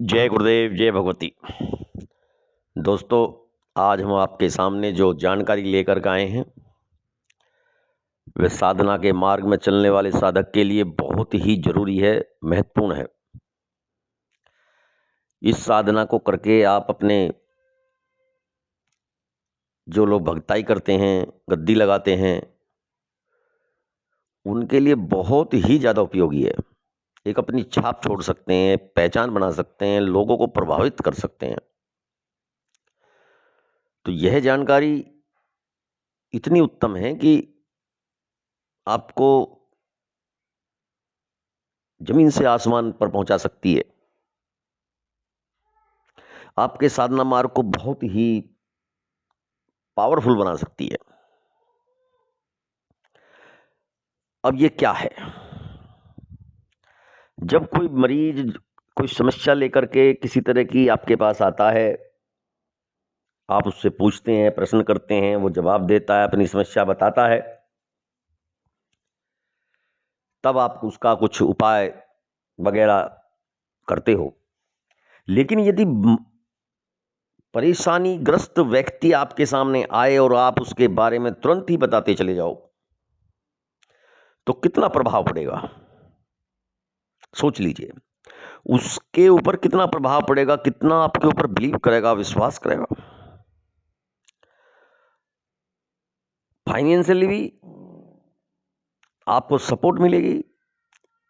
जय गुरुदेव जय भगवती। दोस्तों, आज हम आपके सामने जो जानकारी लेकर के आए हैं वह साधना के मार्ग में चलने वाले साधक के लिए बहुत ही जरूरी है, महत्वपूर्ण है। इस साधना को करके आप अपने जो लोग भक्ताई करते हैं, गद्दी लगाते हैं, उनके लिए बहुत ही ज़्यादा उपयोगी है। एक अपनी छाप छोड़ सकते हैं, पहचान बना सकते हैं, लोगों को प्रभावित कर सकते हैं। तो यह जानकारी इतनी उत्तम है कि आपको जमीन से आसमान पर पहुंचा सकती है। आपके साधना मार्ग को बहुत ही पावरफुल बना सकती है। अब ये क्या है? जब कोई मरीज कोई समस्या लेकर के किसी तरह की आपके पास आता है, आप उससे पूछते हैं, प्रश्न करते हैं, वो जवाब देता है, अपनी समस्या बताता है, तब आप उसका कुछ उपाय वगैरह करते हो। लेकिन यदि परेशानी ग्रस्त व्यक्ति आपके सामने आए और आप उसके बारे में तुरंत ही बताते चले जाओ, तो कितना प्रभाव पड़ेगा? सोच लीजिए, उसके ऊपर कितना प्रभाव पड़ेगा, कितना आपके ऊपर बिलीव करेगा, विश्वास करेगा। फाइनेंशियली भी आपको सपोर्ट मिलेगी,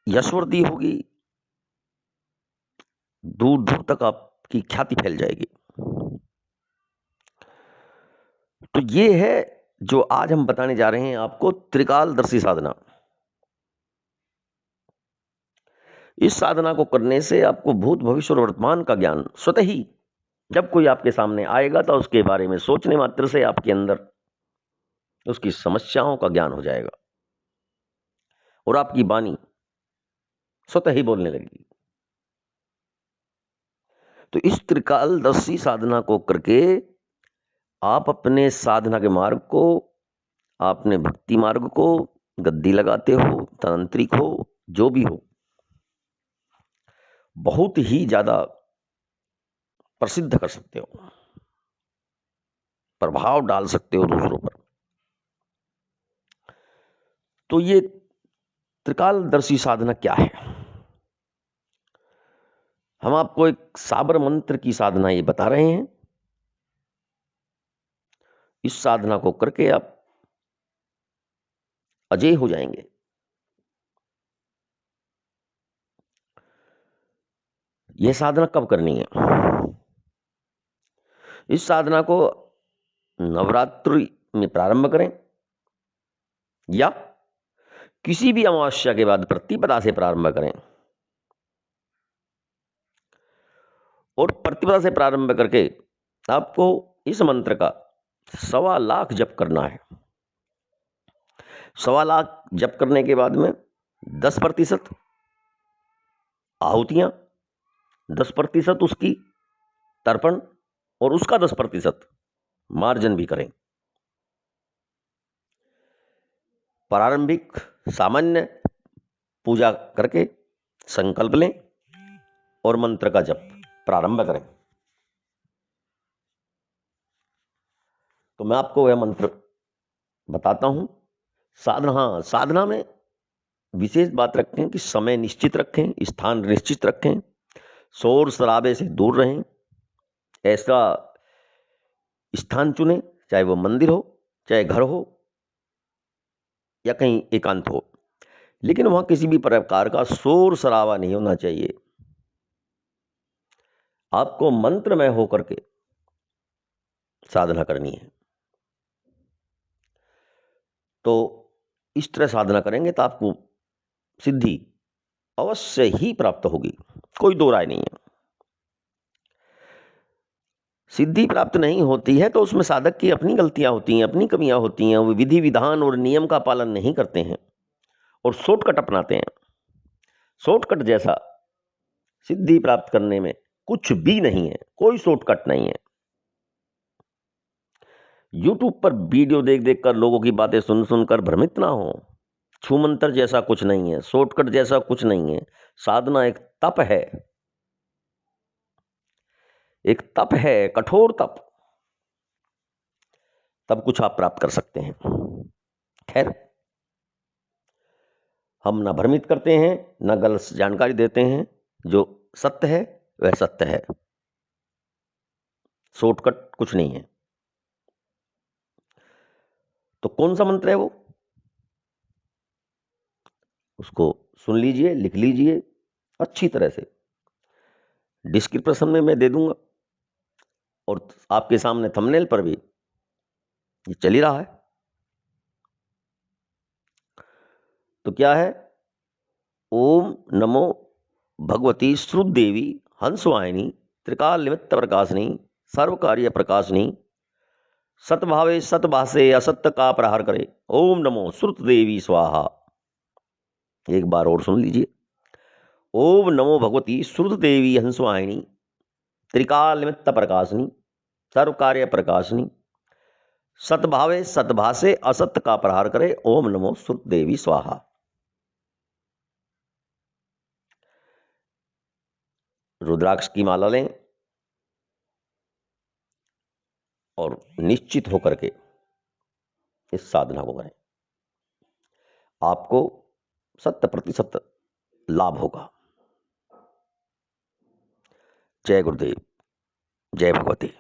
यशवर्दी होगी, दूर दूर तक आपकी ख्याति फैल जाएगी। तो ये है जो आज हम बताने जा रहे हैं आपको, त्रिकालदर्शी साधना। इस साधना को करने से आपको भूत भविष्य और वर्तमान का ज्ञान स्वतः ही, जब कोई आपके सामने आएगा तो उसके बारे में सोचने मात्र से आपके अंदर उसकी समस्याओं का ज्ञान हो जाएगा और आपकी वाणी स्वतः ही बोलने लगेगी। तो इस त्रिकालदर्शी साधना को करके आप अपने साधना के मार्ग को, आपने भक्ति मार्ग को, गद्दी लगाते हो, तांत्रिक हो, जो भी हो, बहुत ही ज्यादा प्रसिद्ध कर सकते हो, प्रभाव डाल सकते हो दूसरों पर। तो ये त्रिकालदर्शी साधना क्या है? हम आपको एक साबर मंत्र की साधना ये बता रहे हैं। इस साधना को करके आप अजय हो जाएंगे। यह साधना कब करनी है? इस साधना को नवरात्रि में प्रारंभ करें या किसी भी अमावस्या के बाद प्रतिपदा से प्रारंभ करें। और प्रतिपदा से प्रारंभ करके आपको इस मंत्र का 1.25 लाख जप करना है। 1.25 लाख जप करने के बाद में 10% आहुतियां, 10% उसकी तर्पण और उसका 10% मार्जन भी करें। प्रारंभिक सामान्य पूजा करके संकल्प लें और मंत्र का जप प्रारंभ करें। तो मैं आपको वह मंत्र बताता हूं। साधना में विशेष बात रखें कि समय निश्चित रखें, स्थान निश्चित रखें, शोर शराबे से दूर रहें। ऐसा स्थान चुनें, चाहे वो मंदिर हो, चाहे घर हो या कहीं एकांत हो, लेकिन वहां किसी भी प्रकार का शोर शराबा नहीं होना चाहिए। आपको मंत्रमय होकर के साधना करनी है। तो इस तरह साधना करेंगे तो आपको सिद्धि अवश्य ही प्राप्त होगी, कोई दो राय नहीं है। सिद्धि प्राप्त नहीं होती है तो उसमें साधक की अपनी गलतियां होती हैं, अपनी कमियां होती हैं। वो विधि विधान और नियम का पालन नहीं करते हैं और शॉर्टकट अपनाते हैं। शॉर्टकट जैसा सिद्धि प्राप्त करने में कुछ भी नहीं है, कोई शॉर्टकट नहीं है। यूट्यूब पर वीडियो देख देख कर, लोगों की बातें सुन सुनकर भ्रमित ना हो। छू मंत्र जैसा कुछ नहीं है, शॉर्टकट जैसा कुछ नहीं है। साधना एक तप है। एक तप है, कठोर तप, तब कुछ आप प्राप्त कर सकते हैं। खैर, हम ना भ्रमित करते हैं, ना गलत जानकारी देते हैं। जो सत्य है वह सत्य है, शॉर्टकट कुछ नहीं है। तो कौन सा मंत्र है वो, उसको सुन लीजिए, लिख लीजिए अच्छी तरह से। डिस्क्रिप्शन में मैं दे दूंगा, और आपके सामने थंबनेल पर भी ये चल ही रहा है। तो क्या है, ओम नमो भगवती श्रुतदेवी हंसवाहिनी त्रिकाल निमित्त प्रकाशनी सर्व कार्य प्रकाशनी सतभावे सतभाषे असत्य का प्रहार करे, ओम नमो श्रुतदेवी स्वाहा। एक बार और सुन लीजिए। ओम नमो भगवती श्रुतदेवी हंसवाहिनी त्रिकाल निमित्त प्रकाशनी सर्व कार्य प्रकाशनी सतभावे सतभाषे असत्य का प्रहार करे, ओम नमो श्रुतदेवी स्वाहा। रुद्राक्ष की माला लें और निश्चित होकर के इस साधना को करें, आपको 100% लाभ होगा। जय गुरुदेव, जय भगवती।